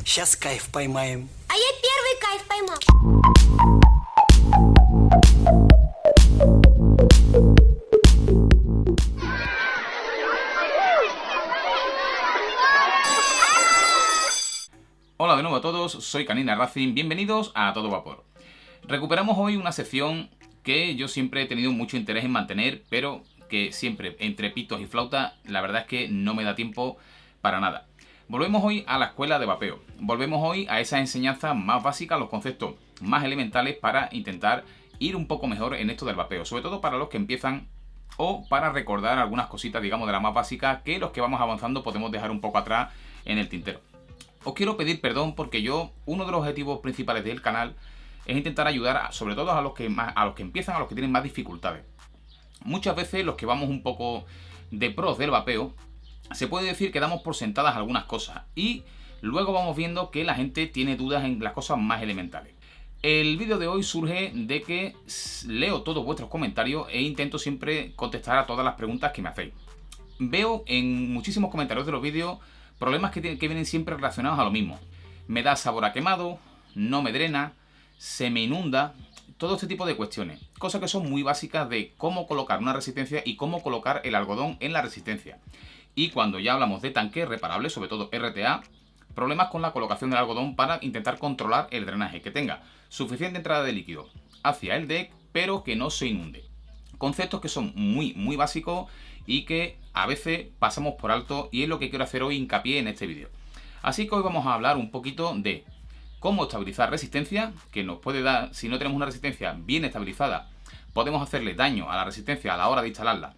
Сейчас кайф поймаем. А я первый кайф поймал. Hola de nuevo a todos, soy Canina Racing, bienvenidos a Todo Vapor. Recuperamos hoy una sección que yo siempre he tenido mucho interés en mantener, pero que siempre, entre pitos y flautas, la verdad es que no me da tiempo para nada. Volvemos hoy a la escuela de vapeo, volvemos hoy a esas enseñanzas más básicas, los conceptos más elementales para intentar ir un poco mejor en esto del vapeo, sobre todo para los que empiezan o para recordar algunas cositas, digamos, de las más básicas que los que vamos avanzando podemos dejar un poco atrás en el tintero. Os quiero pedir perdón porque uno de los objetivos principales del canal es intentar ayudar sobre todo a los que empiezan, a los que tienen más dificultades. Muchas veces los que vamos un poco de pros del vapeo, se puede decir que damos por sentadas algunas cosas y luego vamos viendo que la gente tiene dudas en las cosas más elementales. El vídeo de hoy surge de que leo todos vuestros comentarios e intento siempre contestar a todas las preguntas que me hacéis. Veo en muchísimos comentarios de los vídeos problemas que vienen siempre relacionados a lo mismo. Me da sabor a quemado, no me drena, se me inunda, todo este tipo de cuestiones. Cosas que son muy básicas de cómo colocar una resistencia y cómo colocar el algodón en la resistencia. Y cuando ya hablamos de tanques reparables, sobre todo RTA, problemas con la colocación del algodón para intentar controlar el drenaje, que tenga suficiente entrada de líquido hacia el deck, pero que no se inunde. Conceptos que son muy básicos y que a veces pasamos por alto y es lo que quiero hacer hoy hincapié en este vídeo. Así que hoy vamos a hablar un poquito de cómo estabilizar resistencia, que nos puede dar, si no tenemos una resistencia bien estabilizada, podemos hacerle daño a la resistencia a la hora de instalarla.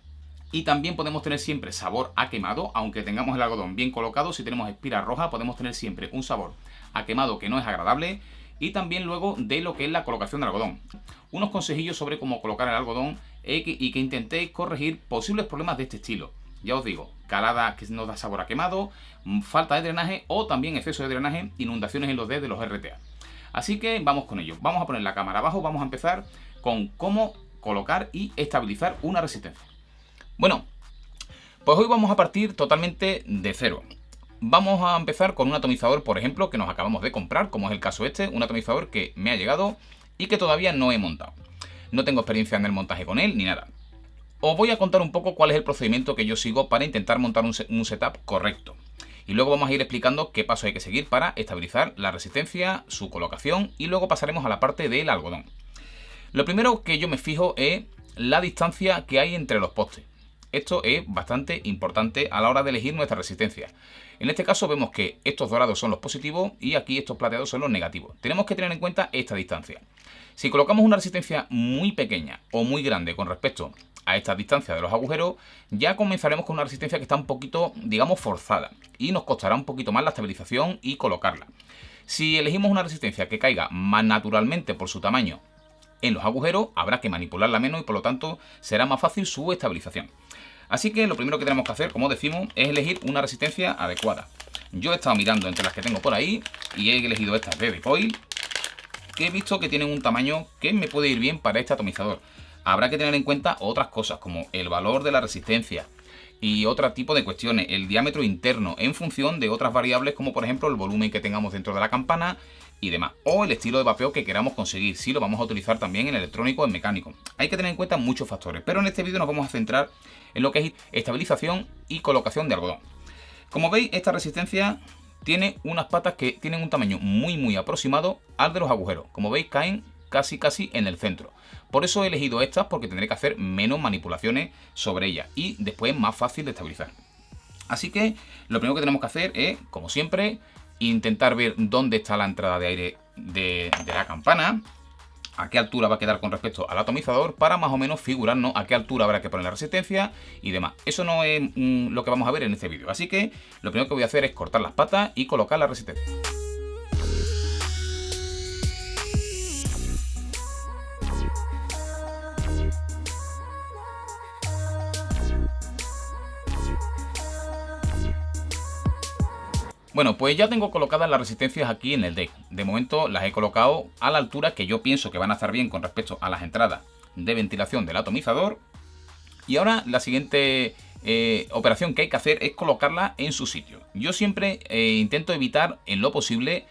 Y también podemos tener siempre sabor a quemado, aunque tengamos el algodón bien colocado. Si tenemos espiras rojas podemos tener siempre un sabor a quemado que no es agradable. Y también luego de lo que es la colocación del algodón. Unos consejillos sobre cómo colocar el algodón y que intentéis corregir posibles problemas de este estilo. Ya os digo, calada que nos da sabor a quemado, falta de drenaje o también exceso de drenaje, inundaciones en los dedos de los RTA. Así que vamos con ello. Vamos a poner la cámara abajo, vamos a empezar con cómo colocar y estabilizar una resistencia. Bueno, pues hoy vamos a partir totalmente de cero. Vamos a empezar con un atomizador, por ejemplo, que nos acabamos de comprar, como es el caso este, un atomizador que me ha llegado y que todavía no he montado. No tengo experiencia en el montaje con él ni nada. Os voy a contar un poco cuál es el procedimiento que yo sigo para intentar montar un setup correcto. Y luego vamos a ir explicando qué pasos hay que seguir para estabilizar la resistencia, su colocación y luego pasaremos a la parte del algodón. Lo primero que yo me fijo es la distancia que hay entre los postes. Esto es bastante importante a la hora de elegir nuestra resistencia. En este caso vemos que estos dorados son los positivos y aquí estos plateados son los negativos. Tenemos que tener en cuenta esta distancia. Si colocamos una resistencia muy pequeña o muy grande con respecto a esta distancia de los agujeros, ya comenzaremos con una resistencia que está un poquito, digamos, forzada y nos costará un poquito más la estabilización y colocarla. Si elegimos una resistencia que caiga más naturalmente por su tamaño en los agujeros, habrá que manipularla menos y por lo tanto será más fácil su estabilización. Así que lo primero que tenemos que hacer, como decimos, es elegir una resistencia adecuada. Yo he estado mirando entre las que tengo por ahí y he elegido estas de Decoil, que he visto que tienen un tamaño que me puede ir bien para este atomizador. Habrá que tener en cuenta otras cosas como el valor de la resistencia y otro tipo de cuestiones, el diámetro interno en función de otras variables como por ejemplo el volumen que tengamos dentro de la campana y demás, o el estilo de vapeo que queramos conseguir, si lo vamos a utilizar también en electrónico o en mecánico. Hay que tener en cuenta muchos factores, pero en este vídeo nos vamos a centrar en lo que es estabilización y colocación de algodón. Como veis, esta resistencia tiene unas patas que tienen un tamaño muy aproximado al de los agujeros. Como veis, caen casi en el centro. Por eso he elegido estas, porque tendré que hacer menos manipulaciones sobre ellas y después más fácil de estabilizar. Así que lo primero que tenemos que hacer es, como siempre, intentar ver dónde está la entrada de aire de la campana, a qué altura va a quedar con respecto al atomizador, para más o menos figurarnos a qué altura habrá que poner la resistencia y demás. Eso no es lo que vamos a ver en este vídeo, así que lo primero que voy a hacer es cortar las patas y colocar la resistencia. Bueno, pues ya tengo colocadas las resistencias aquí en el deck. De momento las he colocado a la altura que yo pienso que van a estar bien con respecto a las entradas de ventilación del atomizador. Y ahora la siguiente operación que hay que hacer es colocarla en su sitio. Yo siempre intento evitar en lo posible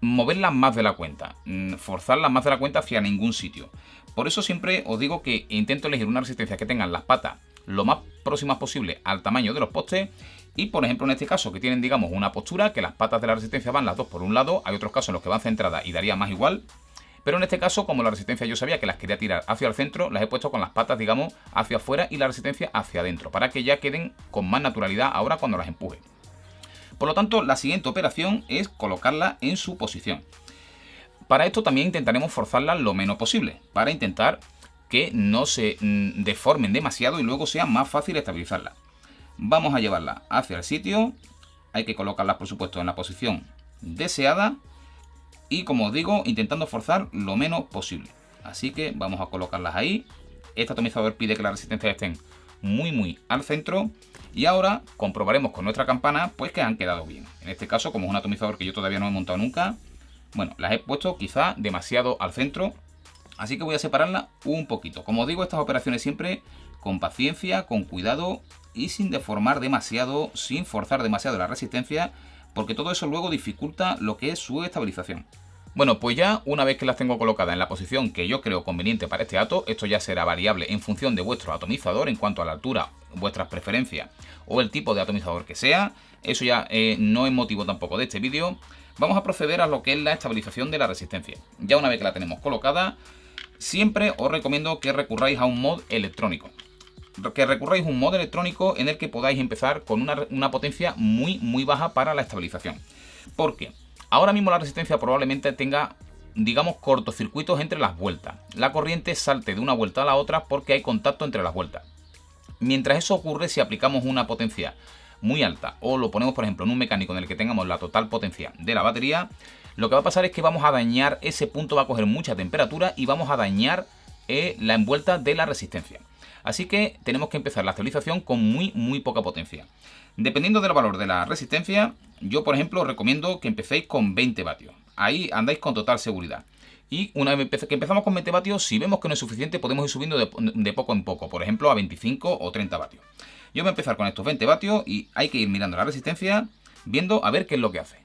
moverlas más de la cuenta, forzarlas más de la cuenta hacia ningún sitio. Por eso siempre os digo que intento elegir una resistencia que tengan las patas lo más próximas posible al tamaño de los postes. Y por ejemplo en este caso que tienen digamos una postura que las patas de la resistencia van las dos por un lado, hay otros casos en los que van centradas y daría más igual. Pero en este caso, como la resistencia yo sabía que las quería tirar hacia el centro, las he puesto con las patas, digamos, hacia afuera y la resistencia hacia adentro, para que ya queden con más naturalidad ahora cuando las empuje. Por lo tanto, la siguiente operación es colocarla en su posición. Para esto también intentaremos forzarla lo menos posible, para intentar que no se deformen demasiado y luego sea más fácil estabilizarla. Vamos a llevarla hacia el sitio, hay que colocarlas por supuesto en la posición deseada. Y como os digo, intentando forzar lo menos posible. Así que vamos a colocarlas ahí. Este atomizador pide que las resistencias estén muy al centro. Y ahora comprobaremos con nuestra campana pues que han quedado bien. En este caso, como es un atomizador que yo todavía no he montado nunca, bueno, las he puesto quizá demasiado al centro. Así que voy a separarla un poquito. Como os digo, estas operaciones siempre con paciencia, con cuidado y sin deformar demasiado, sin forzar demasiado la resistencia, porque todo eso luego dificulta lo que es su estabilización. Bueno, pues ya una vez que las tengo colocadas en la posición que yo creo conveniente para este ato, esto ya será variable en función de vuestro atomizador en cuanto a la altura, vuestras preferencias o el tipo de atomizador que sea, eso ya no es motivo tampoco de este vídeo. Vamos a proceder a lo que es la estabilización de la resistencia. Ya una vez que la tenemos colocada, siempre os recomiendo que recurráis a un mod electrónico. Que recurráis a un mod electrónico en el que podáis empezar con una potencia muy baja para la estabilización. ¿Por qué? Ahora mismo la resistencia probablemente tenga, digamos, cortocircuitos entre las vueltas. La corriente salte de una vuelta a la otra porque hay contacto entre las vueltas. Mientras eso ocurre, si aplicamos una potencia muy alta o lo ponemos, por ejemplo, en un mecánico en el que tengamos la total potencia de la batería, lo que va a pasar es que vamos a dañar, ese punto va a coger mucha temperatura y vamos a dañar la envuelta de la resistencia. Así que tenemos que empezar la estabilización con muy poca potencia. Dependiendo del valor de la resistencia, yo por ejemplo os recomiendo que empecéis con 20 vatios. Ahí andáis con total seguridad. Y una vez que empezamos con 20 vatios, si vemos que no es suficiente, podemos ir subiendo de poco en poco. Por ejemplo, a 25 o 30 vatios. Yo voy a empezar con estos 20 vatios y hay que ir mirando la resistencia, viendo a ver qué es lo que hace.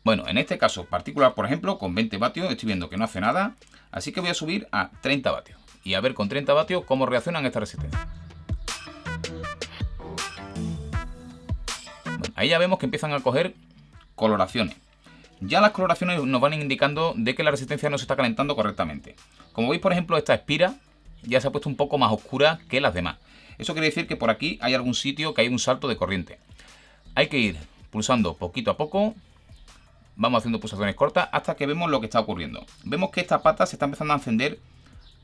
Bueno, en este caso particular, por ejemplo, con 20 vatios estoy viendo que no hace nada. Así que voy a subir a 30 vatios. Y a ver con 30 vatios cómo reaccionan estas resistencias. Bueno, ahí ya vemos que empiezan a coger coloraciones. Ya las coloraciones nos van indicando de que la resistencia no se está calentando correctamente. Como veis, por ejemplo, esta espira ya se ha puesto un poco más oscura que las demás. Eso quiere decir que por aquí hay algún sitio que hay un salto de corriente. Hay que ir pulsando poquito a poco. Vamos haciendo pulsaciones cortas hasta que vemos lo que está ocurriendo. Vemos que esta pata se está empezando a encender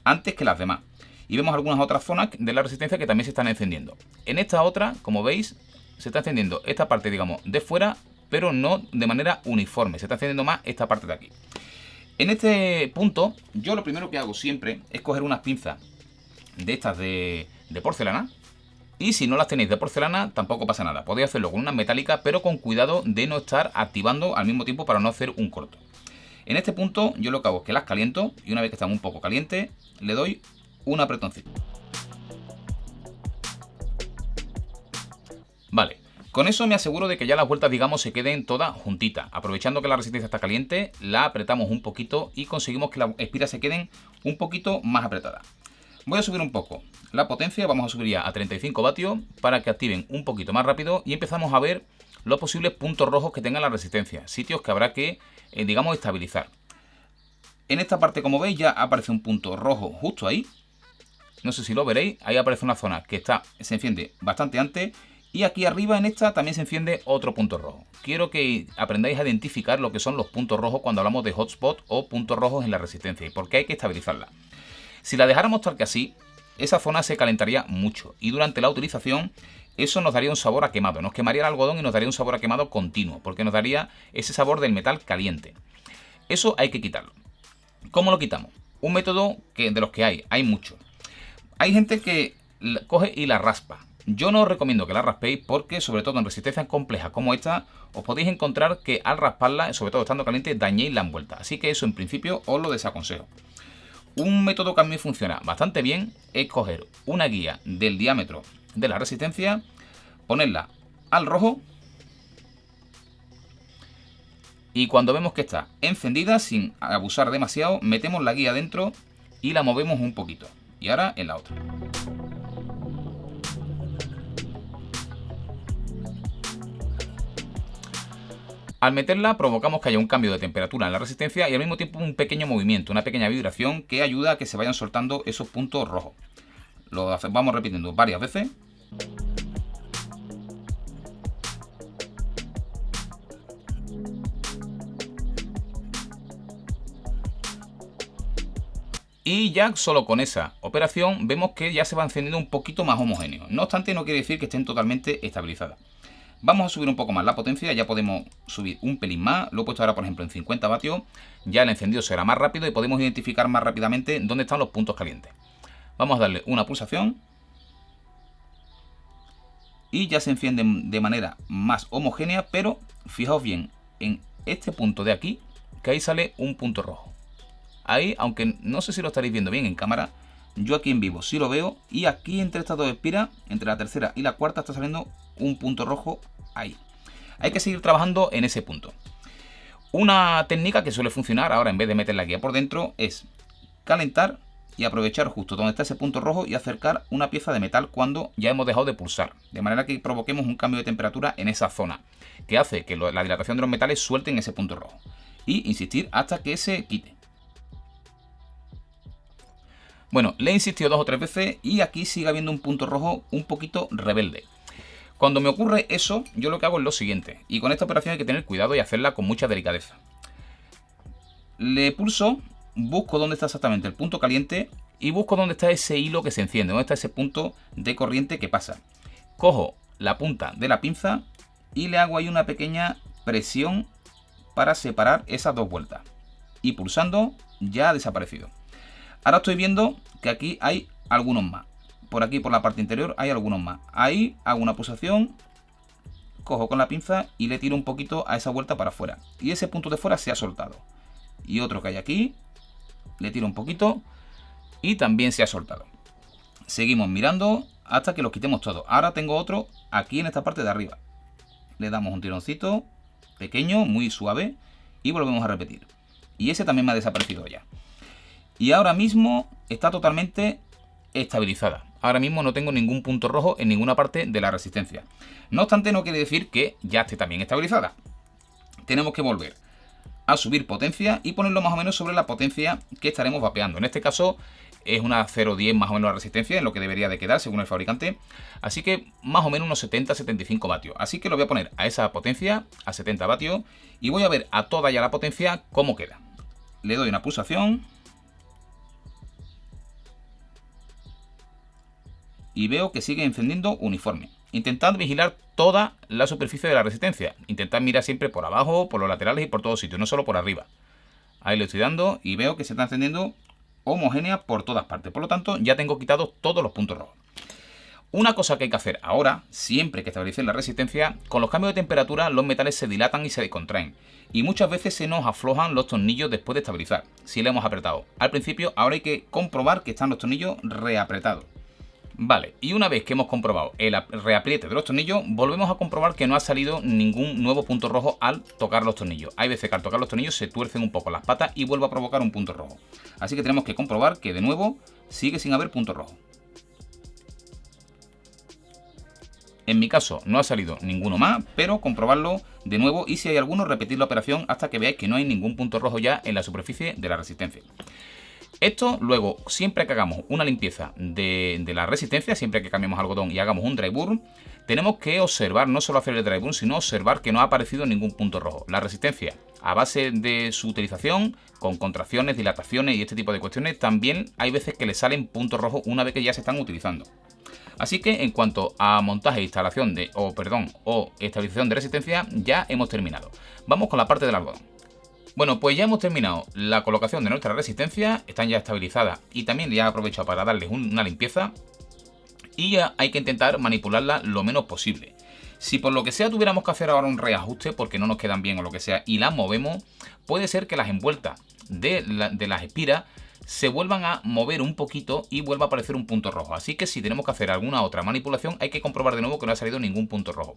antes que las demás. Y vemos algunas otras zonas de la resistencia que también se están encendiendo. En esta otra, como veis, se está encendiendo esta parte, digamos, de fuera, pero no de manera uniforme. Se está encendiendo más esta parte de aquí. En este punto, yo lo primero que hago siempre es coger unas pinzas de estas de porcelana. Y si no las tenéis de porcelana, tampoco pasa nada. Podéis hacerlo con una metálica, pero con cuidado de no estar activando al mismo tiempo para no hacer un corto. En este punto yo lo que hago es que las caliento y una vez que están un poco calientes, le doy un apretoncito. Vale, con eso me aseguro de que ya las vueltas, digamos, se queden todas juntitas. Aprovechando que la resistencia está caliente, la apretamos un poquito y conseguimos que las espiras se queden un poquito más apretadas. Voy a subir un poco la potencia, vamos a subir ya a 35 vatios para que activen un poquito más rápido y empezamos a ver los posibles puntos rojos que tenga la resistencia, sitios que habrá que, digamos, estabilizar. En esta parte, como veis, ya aparece un punto rojo justo ahí. No sé si lo veréis, ahí aparece una zona que se enciende bastante antes. Y aquí arriba en esta también se enciende otro punto rojo. Quiero que aprendáis a identificar lo que son los puntos rojos cuando hablamos de hotspot o puntos rojos en la resistencia y por qué hay que estabilizarla. Si la dejáramos tal que así, esa zona se calentaría mucho y durante la utilización eso nos daría un sabor a quemado. Nos quemaría el algodón y nos daría un sabor a quemado continuo porque nos daría ese sabor del metal caliente. Eso hay que quitarlo. ¿Cómo lo quitamos? Un método de los que hay muchos. Hay gente que coge y la raspa. Yo no os recomiendo que la raspéis porque, sobre todo en resistencias complejas como esta, os podéis encontrar que al rasparla, sobre todo estando caliente, dañéis la envuelta. Así que eso en principio os lo desaconsejo. Un método que a mí funciona bastante bien es coger una guía del diámetro de la resistencia, ponerla al rojo. Y cuando vemos que está encendida, sin abusar demasiado, metemos la guía dentro y la movemos un poquito. Y ahora en la otra. Al meterla provocamos que haya un cambio de temperatura en la resistencia y al mismo tiempo un pequeño movimiento, una pequeña vibración que ayuda a que se vayan soltando esos puntos rojos. Lo vamos repitiendo varias veces. Y ya solo con esa operación vemos que ya se va encendiendo un poquito más homogéneo. No obstante, no quiere decir que estén totalmente estabilizadas. Vamos a subir un poco más la potencia, ya podemos subir un pelín más. Lo he puesto ahora, por ejemplo, en 50 vatios. Ya el encendido será más rápido y podemos identificar más rápidamente dónde están los puntos calientes. Vamos a darle una pulsación. Y ya se enciende de manera más homogénea, pero fijaos bien en este punto de aquí, que ahí sale un punto rojo. Ahí, aunque no sé si lo estaréis viendo bien en cámara, yo aquí en vivo sí lo veo. Y aquí entre estas dos espiras, entre la tercera y la cuarta, está saliendo un punto rojo ahí. Hay que seguir trabajando en ese punto. Una técnica que suele funcionar ahora, en vez de meter la guía por dentro, es calentar y aprovechar justo donde está ese punto rojo y acercar una pieza de metal cuando ya hemos dejado de pulsar. De manera que provoquemos un cambio de temperatura en esa zona, que hace que la dilatación de los metales suelten ese punto rojo. Y insistir hasta que se quite. Bueno, le he insistido 2 o 3 veces y aquí sigue habiendo un punto rojo un poquito rebelde. Cuando me ocurre eso, yo lo que hago es lo siguiente. Y con esta operación hay que tener cuidado y hacerla con mucha delicadeza. Le pulso, busco dónde está exactamente el punto caliente y busco dónde está ese hilo que se enciende, dónde está ese punto de corriente que pasa. Cojo la punta de la pinza y le hago ahí una pequeña presión para separar esas dos vueltas. Y pulsando ya ha desaparecido. Ahora estoy viendo que aquí hay algunos más. Por aquí, por la parte interior, hay algunos más. Ahí hago una pulsación, cojo con la pinza y le tiro un poquito a esa vuelta para afuera. Y ese punto de fuera se ha soltado. Y otro que hay aquí, le tiro un poquito y también se ha soltado. Seguimos mirando hasta que los quitemos todos. Ahora tengo otro aquí en esta parte de arriba. Le damos un tironcito pequeño, muy suave, y volvemos a repetir. Y ese también me ha desaparecido ya. Y ahora mismo está totalmente estabilizada. Ahora mismo no tengo ningún punto rojo en ninguna parte de la resistencia. No obstante, no quiere decir que ya esté también estabilizada. Tenemos que volver a subir potencia y ponerlo más o menos sobre la potencia que estaremos vapeando. En este caso es una 0,10 más o menos la resistencia, en lo que debería de quedar según el fabricante. Así que más o menos unos 70-75 vatios. Así que lo voy a poner a esa potencia, a 70 vatios, y voy a ver a toda ya la potencia cómo queda. Le doy una pulsación. Y veo que sigue encendiendo uniforme. Intentad vigilar toda la superficie de la resistencia. Intentad mirar siempre por abajo, por los laterales y por todos sitios, no solo por arriba. Ahí le estoy dando y veo que se está encendiendo homogénea por todas partes. Por lo tanto, ya tengo quitados todos los puntos rojos. Una cosa que hay que hacer ahora, siempre que establecen la resistencia, con los cambios de temperatura los metales se dilatan y se descontraen. Y muchas veces se nos aflojan los tornillos después de estabilizar, si le hemos apretado. Al principio, ahora hay que comprobar que están los tornillos reapretados. Vale, y una vez que hemos comprobado el reapriete de los tornillos, volvemos a comprobar que no ha salido ningún nuevo punto rojo al tocar los tornillos. Hay veces que al tocar los tornillos se tuercen un poco las patas y vuelve a provocar un punto rojo. Así que tenemos que comprobar que de nuevo sigue sin haber punto rojo. En mi caso no ha salido ninguno más, pero comprobarlo de nuevo y si hay alguno repetir la operación hasta que veáis que no hay ningún punto rojo ya en la superficie de la resistencia. Esto luego, siempre que hagamos una limpieza de la resistencia, siempre que cambiemos algodón y hagamos un dry burn, tenemos que observar, no solo hacer el dry burn, sino observar que no ha aparecido ningún punto rojo. La resistencia, a base de su utilización, con contracciones, dilataciones y este tipo de cuestiones, también hay veces que le salen puntos rojos una vez que ya se están utilizando. Así que en cuanto a montaje e instalación o estabilización de resistencia, ya hemos terminado. Vamos con la parte del algodón. Bueno, pues ya hemos terminado la colocación de nuestra resistencia, están ya estabilizadas y también ya he aprovechado para darles una limpieza y ya hay que intentar manipularla lo menos posible. Si por lo que sea tuviéramos que hacer ahora un reajuste porque no nos quedan bien o lo que sea y las movemos, puede ser que las envueltas de las espiras se vuelvan a mover un poquito y vuelva a aparecer un punto rojo. Así que si tenemos que hacer alguna otra manipulación, hay que comprobar de nuevo que no ha salido ningún punto rojo.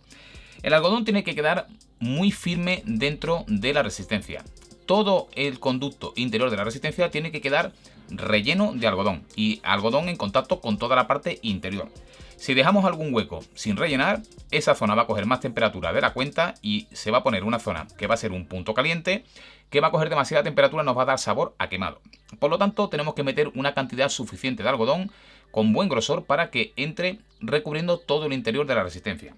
El algodón tiene que quedar muy firme dentro de la resistencia. Todo el conducto interior de la resistencia tiene que quedar relleno de algodón y algodón en contacto con toda la parte interior. Si dejamos algún hueco sin rellenar, esa zona va a coger más temperatura de la cuenta y se va a poner una zona que va a ser un punto caliente, que va a coger demasiada temperatura y nos va a dar sabor a quemado. Por lo tanto, tenemos que meter una cantidad suficiente de algodón con buen grosor para que entre recubriendo todo el interior de la resistencia.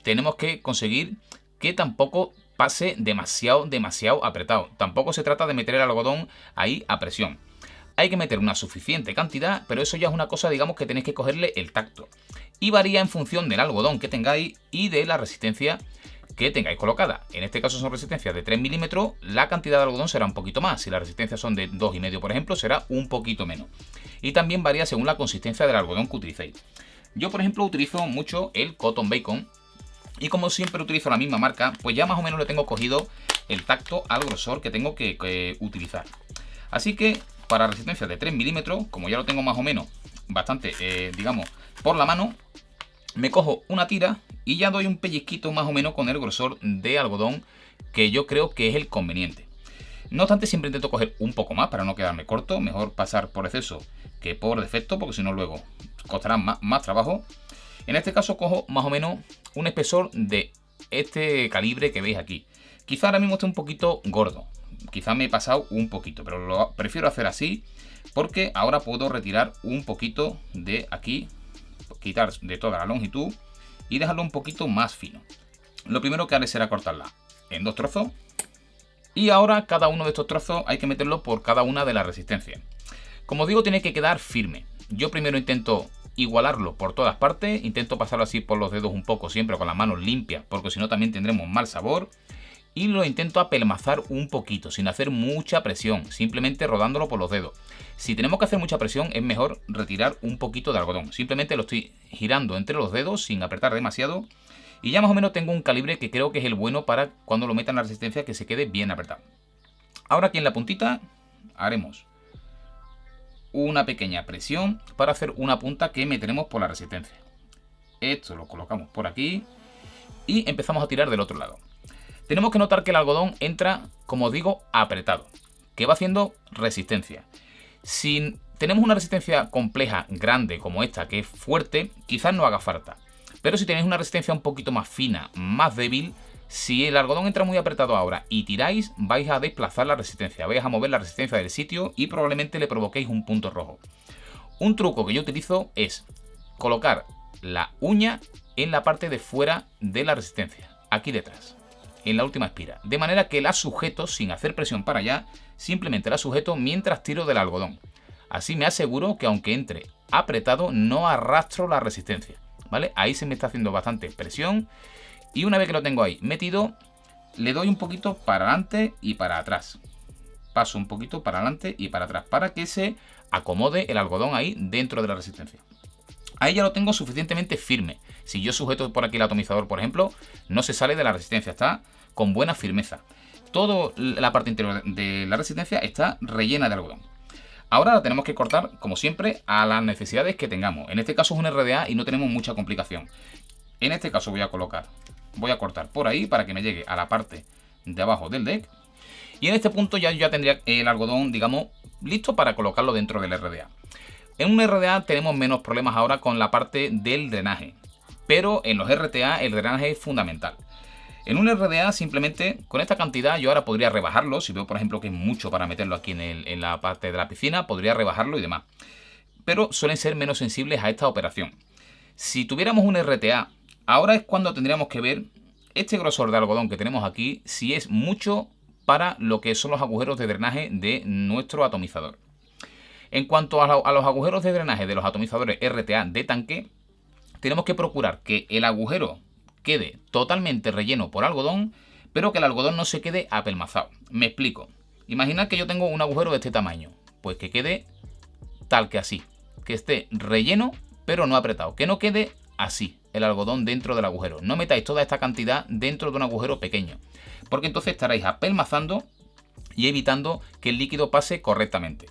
Tenemos que conseguir que tampoco pase demasiado apretado. Tampoco se trata de meter el algodón ahí a presión. Hay que meter una suficiente cantidad, pero eso ya es una cosa, digamos, que tenéis que cogerle el tacto. Y varía en función del algodón que tengáis y de la resistencia que tengáis colocada. En este caso son resistencias de 3 milímetros, la cantidad de algodón será un poquito más. Si las resistencias son de 2,5, por ejemplo, será un poquito menos. Y también varía según la consistencia del algodón que utilicéis. Yo, por ejemplo, utilizo mucho el Cotton Bacon. Y como siempre utilizo la misma marca, pues ya más o menos le tengo cogido el tacto al grosor que tengo que utilizar. Así que para resistencia de 3 milímetros, como ya lo tengo más o menos bastante, digamos, por la mano, me cojo una tira y ya doy un pellizquito más o menos con el grosor de algodón que yo creo que es el conveniente. No obstante, siempre intento coger un poco más para no quedarme corto. Mejor pasar por exceso que por defecto, porque si no luego costará más trabajo. En este caso cojo más o menos un espesor de este calibre que veis aquí. Quizá ahora mismo esté un poquito gordo. Quizá me he pasado un poquito, pero lo prefiero hacer así porque ahora puedo retirar un poquito de aquí, quitar de toda la longitud y dejarlo un poquito más fino. Lo primero que haré será cortarla en 2 trozos y ahora cada uno de estos trozos hay que meterlo por cada una de las resistencias. Como digo, tiene que quedar firme. Yo primero intento igualarlo por todas partes, intento pasarlo así por los dedos un poco, siempre con las manos limpias, porque si no también tendremos mal sabor. Y lo intento apelmazar un poquito, sin hacer mucha presión, simplemente rodándolo por los dedos. Si tenemos que hacer mucha presión, es mejor retirar un poquito de algodón. Simplemente lo estoy girando entre los dedos sin apretar demasiado. Y ya más o menos tengo un calibre que creo que es el bueno para cuando lo meta en la resistencia que se quede bien apretado. Ahora aquí en la puntita haremos una pequeña presión para hacer una punta que meteremos por la resistencia. Esto lo colocamos por aquí y empezamos a tirar del otro lado. Tenemos que notar que el algodón entra, como os digo, apretado, que va haciendo resistencia. Si tenemos una resistencia compleja, grande, como esta, que es fuerte, quizás no haga falta. Pero si tenéis una resistencia un poquito más fina, más débil, si el algodón entra muy apretado ahora y tiráis, vais a desplazar la resistencia, vais a mover la resistencia del sitio y probablemente le provoquéis un punto rojo. Un truco que yo utilizo es colocar la uña en la parte de fuera de la resistencia, aquí detrás, en la última espira, de manera que la sujeto sin hacer presión para allá, simplemente la sujeto mientras tiro del algodón. Así me aseguro que aunque entre apretado no arrastro la resistencia, ¿vale? Ahí se me está haciendo bastante presión y una vez que lo tengo ahí metido, le doy un poquito para adelante y para atrás. Paso un poquito para adelante y para atrás para que se acomode el algodón ahí dentro de la resistencia. Ahí ya lo tengo suficientemente firme. Si yo sujeto por aquí el atomizador, por ejemplo, no se sale de la resistencia, está con buena firmeza. Toda la parte interior de la resistencia está rellena de algodón. Ahora la tenemos que cortar, como siempre, a las necesidades que tengamos. En este caso es un RDA y no tenemos mucha complicación. En este caso voy a cortar por ahí para que me llegue a la parte de abajo del deck. Y en este punto ya tendría el algodón, digamos, listo para colocarlo dentro del RDA. En un RDA tenemos menos problemas ahora con la parte del drenaje, pero en los RTA el drenaje es fundamental. En un RDA simplemente con esta cantidad yo ahora podría rebajarlo, si veo por ejemplo que es mucho para meterlo aquí en la parte de la piscina, podría rebajarlo y demás. Pero suelen ser menos sensibles a esta operación. Si tuviéramos un RTA, ahora es cuando tendríamos que ver este grosor de algodón que tenemos aquí, si es mucho para lo que son los agujeros de drenaje de nuestro atomizador. En cuanto a los agujeros de drenaje de los atomizadores RTA de tanque, tenemos que procurar que el agujero quede totalmente relleno por algodón, pero que el algodón no se quede apelmazado. Me explico. Imaginad que yo tengo un agujero de este tamaño, pues que quede tal que así, que esté relleno pero no apretado, que no quede así el algodón dentro del agujero. No metáis toda esta cantidad dentro de un agujero pequeño, porque entonces estaréis apelmazando y evitando que el líquido pase correctamente.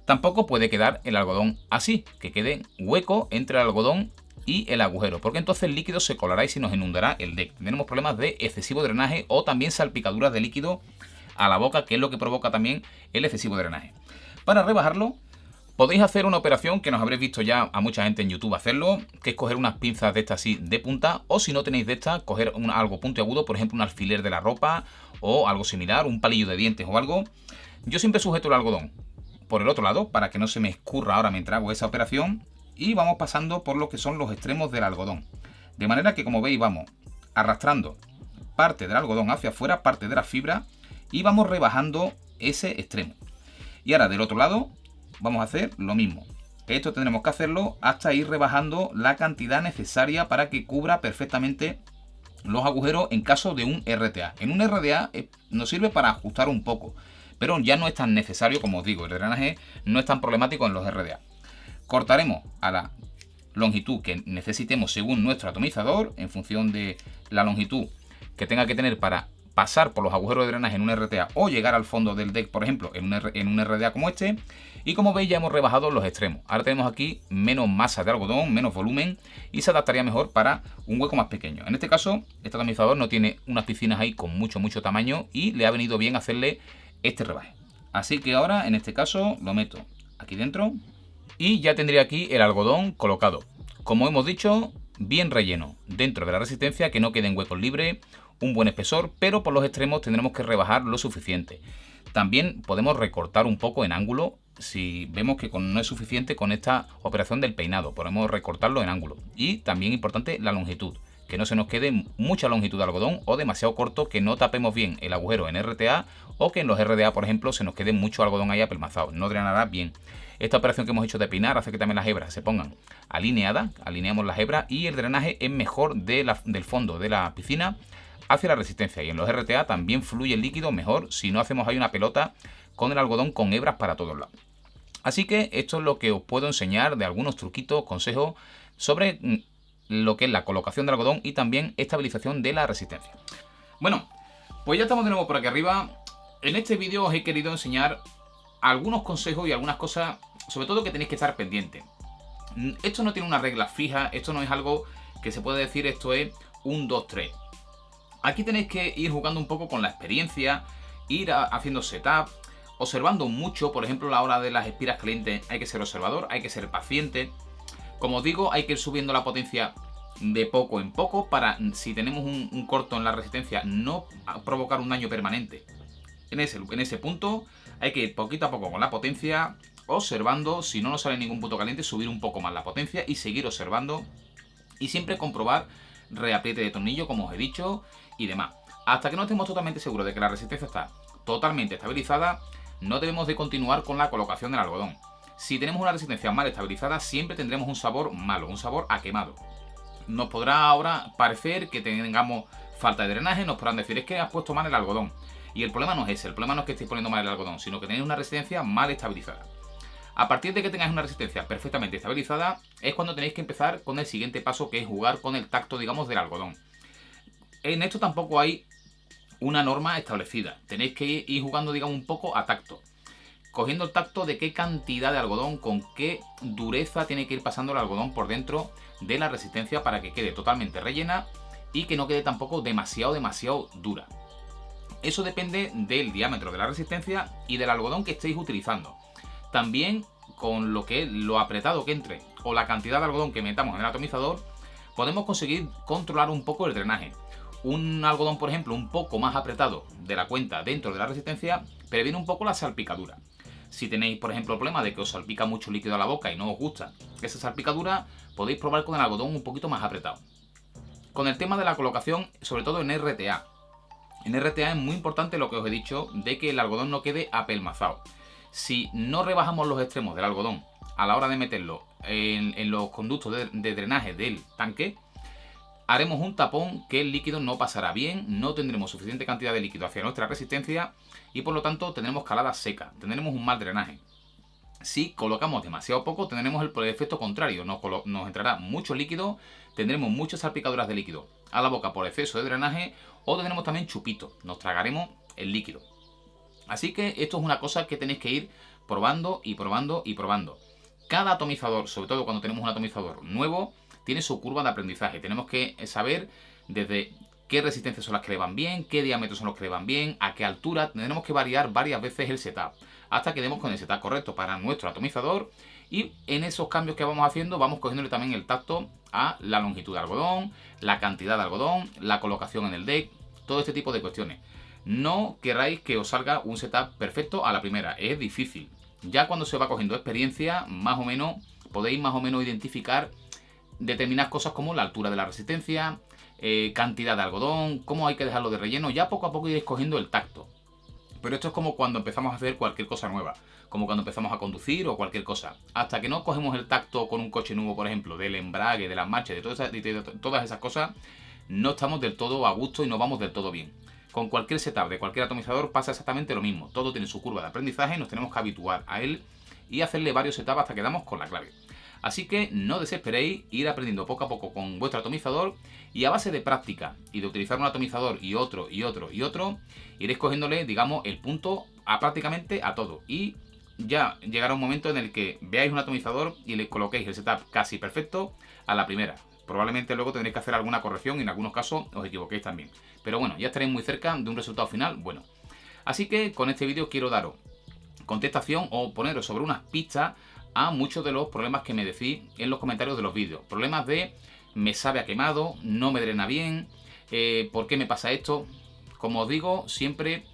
Tampoco puede quedar el algodón así, que quede hueco entre el algodón y el agujero, porque entonces el líquido se colará y se nos inundará el deck. Tendremos problemas de excesivo drenaje o también salpicaduras de líquido a la boca, que es lo que provoca también el excesivo drenaje. Para rebajarlo, podéis hacer una operación que nos habréis visto ya a mucha gente en YouTube hacerlo, que es coger unas pinzas de estas así de punta, o si no tenéis de estas, coger algo puntiagudo, por ejemplo un alfiler de la ropa o algo similar, un palillo de dientes o algo. Yo siempre sujeto el algodón por el otro lado para que no se me escurra ahora mientras hago esa operación, y vamos pasando por lo que son los extremos del algodón. De manera que, como veis, vamos arrastrando parte del algodón hacia afuera, parte de la fibra, y vamos rebajando ese extremo. Y ahora del otro lado vamos a hacer lo mismo. Esto tendremos que hacerlo hasta ir rebajando la cantidad necesaria para que cubra perfectamente los agujeros en caso de un RTA. En un RDA nos sirve para ajustar un poco, pero ya no es tan necesario, como os digo, el drenaje no es tan problemático en los RDA. Cortaremos a la longitud que necesitemos según nuestro atomizador, en función de la longitud que tenga que tener para pasar por los agujeros de drenaje en un RTA o llegar al fondo del deck, por ejemplo, en un RDA como este. Y como veis, ya hemos rebajado los extremos. Ahora tenemos aquí menos masa de algodón, menos volumen, y se adaptaría mejor para un hueco más pequeño. En este caso, este atomizador no tiene unas piscinas ahí con mucho tamaño y le ha venido bien hacerle este rebaje. Así que ahora, en este caso, lo meto aquí dentro y ya tendría aquí el algodón colocado. Como hemos dicho, bien relleno dentro de la resistencia, que no queden huecos libres, un buen espesor, pero por los extremos tendremos que rebajar lo suficiente. También podemos recortar un poco en ángulo si vemos que no es suficiente con esta operación del peinado. Podemos recortarlo en ángulo. Y también importante la longitud, que no se nos quede mucha longitud de algodón o demasiado corto, que no tapemos bien el agujero en RTA, o que en los RDA, por ejemplo, se nos quede mucho algodón ahí apelmazado, no drenará bien. Esta operación que hemos hecho de peinar hace que también las hebras se pongan alineadas, alineamos las hebras y el drenaje es mejor del fondo de la piscina hacia la resistencia, y en los RTA también fluye el líquido mejor si no hacemos ahí una pelota con el algodón con hebras para todos lados. Así que esto es lo que os puedo enseñar de algunos truquitos, consejos sobre lo que es la colocación del algodón y también estabilización de la resistencia. Bueno, pues ya estamos de nuevo por aquí arriba. En este vídeo os he querido enseñar algunos consejos y algunas cosas, sobre todo, que tenéis que estar pendientes. Esto no tiene una regla fija, esto no es algo que se puede decir esto es 1, 2, 3. Aquí tenéis que ir jugando un poco con la experiencia, ir haciendo setup, observando mucho. Por ejemplo, a la hora de las espiras calientes hay que ser observador, hay que ser paciente. Como os digo, hay que ir subiendo la potencia de poco en poco para, si tenemos un corto en la resistencia, no provocar un daño permanente. En ese punto hay que ir poquito a poco con la potencia, observando. Si no nos sale ningún punto caliente, subir un poco más la potencia y seguir observando. Y siempre comprobar reapriete de tornillo, como os he dicho, y demás. Hasta que no estemos totalmente seguros de que la resistencia está totalmente estabilizada, no debemos de continuar con la colocación del algodón. Si tenemos una resistencia mal estabilizada, siempre tendremos un sabor malo, un sabor a quemado. Nos podrá ahora parecer que tengamos falta de drenaje, nos podrán decir, es que has puesto mal el algodón. Y el problema no es ese, el problema no es que estéis poniendo mal el algodón, sino que tenéis una resistencia mal estabilizada. A partir de que tengáis una resistencia perfectamente estabilizada, es cuando tenéis que empezar con el siguiente paso, que es jugar con el tacto, digamos, del algodón. En esto tampoco hay una norma establecida. Tenéis que ir jugando, digamos, un poco a tacto. Cogiendo el tacto de qué cantidad de algodón, con qué dureza tiene que ir pasando el algodón por dentro de la resistencia para que quede totalmente rellena y que no quede tampoco demasiado dura. Eso depende del diámetro de la resistencia y del algodón que estéis utilizando. También con lo apretado que entre o la cantidad de algodón que metamos en el atomizador, podemos conseguir controlar un poco el drenaje. Un algodón, por ejemplo, un poco más apretado de la cuenta dentro de la resistencia, previene un poco la salpicadura. Si tenéis, por ejemplo, el problema de que os salpica mucho líquido a la boca y no os gusta esa salpicadura, podéis probar con el algodón un poquito más apretado. Con el tema de la colocación, sobre todo en RTA. En RTA es muy importante lo que os he dicho de que el algodón no quede apelmazado. Si no rebajamos los extremos del algodón a la hora de meterlo en los conductos de drenaje del tanque, haremos un tapón que el líquido no pasará bien, no tendremos suficiente cantidad de líquido hacia nuestra resistencia y por lo tanto tendremos calada seca, tendremos un mal drenaje. Si colocamos demasiado poco, tendremos el efecto contrario, nos entrará mucho líquido, tendremos muchas salpicaduras de líquido a la boca por exceso de drenaje o tendremos también chupito, nos tragaremos el líquido. Así que esto es una cosa que tenéis que ir probando y probando y probando. Cada atomizador, sobre todo cuando tenemos un atomizador nuevo, tiene su curva de aprendizaje. Tenemos que saber desde qué resistencias son las que le van bien, qué diámetros son los que le van bien, a qué altura. Tenemos que variar varias veces el setup hasta que demos con el setup correcto para nuestro atomizador, y en esos cambios que vamos haciendo vamos cogiéndole también el tacto a la longitud de algodón, la cantidad de algodón, la colocación en el deck, todo este tipo de cuestiones. No queráis que os salga un setup perfecto a la primera, es difícil. Ya cuando se va cogiendo experiencia, más o menos podéis más o menos identificar determinadas cosas como la altura de la resistencia, cantidad de algodón, cómo hay que dejarlo de relleno. Ya poco a poco iréis cogiendo el tacto. Pero esto es como cuando empezamos a hacer cualquier cosa nueva, como cuando empezamos a conducir o cualquier cosa. Hasta que no cogemos el tacto con un coche nuevo, por ejemplo, del embrague, de las marchas, de todas esas cosas, no estamos del todo a gusto y no vamos del todo bien. Con cualquier setup de cualquier atomizador pasa exactamente lo mismo. Todo tiene su curva de aprendizaje, nos tenemos que habituar a él y hacerle varios setups hasta que damos con la clave. Así que no desesperéis, ir aprendiendo poco a poco con vuestro atomizador, y a base de práctica y de utilizar un atomizador y otro y otro y otro, iréis cogiéndole, digamos, el punto a prácticamente a todo. Y ya llegará un momento en el que veáis un atomizador y le coloquéis el setup casi perfecto a la primera. Probablemente luego tendréis que hacer alguna corrección y en algunos casos os equivoquéis también. Pero bueno, ya estaréis muy cerca de un resultado final bueno. Así que con este vídeo quiero daros contestación o poneros sobre unas pistas a muchos de los problemas que me decís en los comentarios de los vídeos. Problemas de me sabe a quemado, no me drena bien, ¿por qué me pasa esto? Como os digo, siempre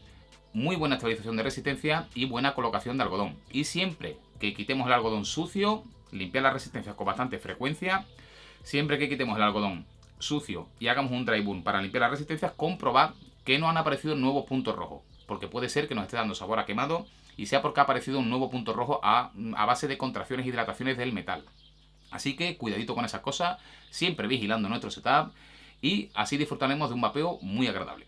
muy buena estabilización de resistencia y buena colocación de algodón. Y siempre que quitemos el algodón sucio, limpiar las resistencias con bastante frecuencia. Siempre que quitemos el algodón sucio y hagamos un dry burn para limpiar las resistencias, comprobad que no han aparecido nuevos puntos rojos, porque puede ser que nos esté dando sabor a quemado y sea porque ha aparecido un nuevo punto rojo a base de contracciones y dilataciones del metal. Así que cuidadito con esas cosas, siempre vigilando nuestro setup, y así disfrutaremos de un vapeo muy agradable.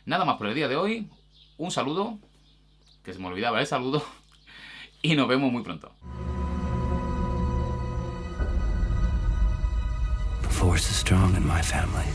Nada más por el día de hoy, un saludo, que se me olvidaba el saludo, y nos vemos muy pronto. The force is strong in my family.